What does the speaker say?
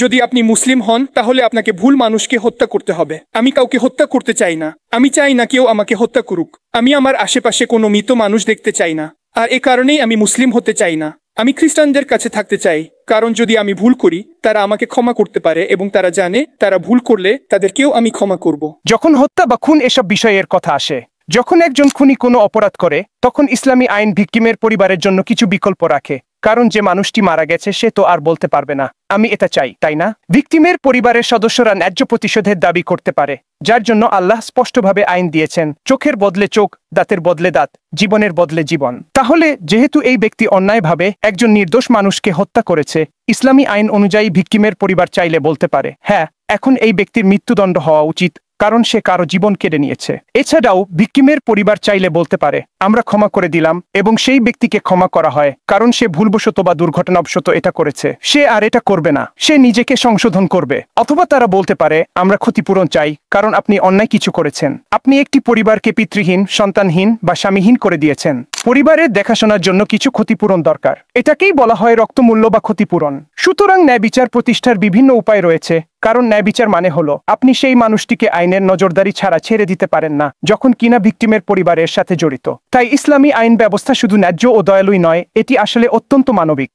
যদি আপনি মুসলিম হন তাহলে আপনাকে ভুল মানুষকে হত্যা করতে হবে। আমি কাউকে হত্যা করতে চাই না। আমি চাই না কেউ আমাকে হত্যা করুক। আমি আমার আশেপাশে কোনো মৃত মানুষ দেখতে চাই না। আর এ কারণেই আমি মুসলিম হতে চাই না। আমি খ্রিস্টানদের কাছে থাকতে চাই, কারণ যদি আমি ভুল করি তারা আমাকে ক্ষমা করতে পারে এবং তারা জানে তারা ভুল করলে তাদেরকেও আমি ক্ষমা করব। যখন হত্যা বা খুন এসব বিষয়ের কথা আসে, যখন একজন খুনি কোনো অপরাধ করে, তখন ইসলামী আইন ভিকটিমের পরিবারের জন্য কিছু বিকল্প রাখে। কারণ যে মানুষটি মারা গেছে সে তো আর বলতে পারবে না আমি এটা চাই, তাই না? ভিকটিমের পরিবারের সদস্যরা ন্যায্য প্রতিশোধের দাবি করতে পারে, যার জন্য আল্লাহ স্পষ্টভাবে আইন দিয়েছেন, চোখের বদলে চোখ, দাঁতের বদলে দাঁত, জীবনের বদলে জীবন। তাহলে যেহেতু এই ব্যক্তি অন্যায়ভাবে একজন নির্দোষ মানুষকে হত্যা করেছে, ইসলামী আইন অনুযায়ী ভিকটিমের পরিবার চাইলে বলতে পারে, হ্যাঁ, এখন এই ব্যক্তির মৃত্যুদণ্ড হওয়া উচিত, কারণ সে কারো জীবন কেড়ে নিয়েছে। এছাড়াও ভিকটিমের পরিবার চাইলে বলতে পারে, আমরা ক্ষমা করে দিলাম, এবং সেই ব্যক্তিকে ক্ষমা করা হয়, কারণ সে ভুলবশত বা দুর্ঘটনাবশত এটা করেছে, সে আর এটা করবে না, সে নিজেকে সংশোধন করবে। অথবা তারা বলতে পারে, আমরা ক্ষতিপূরণ চাই, কারণ আপনি অন্যায় কিছু করেছেন। আপনি একটি পরিবারকে পিতৃহীন, সন্তানহীন বা স্বামীহীন করে দিয়েছেন। পরিবারের দেখাশোনার জন্য কিছু ক্ষতিপূরণ দরকার। এটাকেই বলা হয় রক্তমূল্য বা ক্ষতিপূরণ। সুতরাং ন্যায় বিচার প্রতিষ্ঠার বিভিন্ন উপায় রয়েছে, কারণ ন্যায় বিচার মানে হলো আপনি সেই মানুষটিকে আইনের নজরদারি ছাড়া ছেড়ে দিতে পারেন না যখন কিনা ভিকটিমের পরিবারের সাথে জড়িত। তাই ইসলামী আইন ব্যবস্থা শুধু ন্যায্য ও দয়ালুই নয়, এটি আসলে অত্যন্ত মানবিক।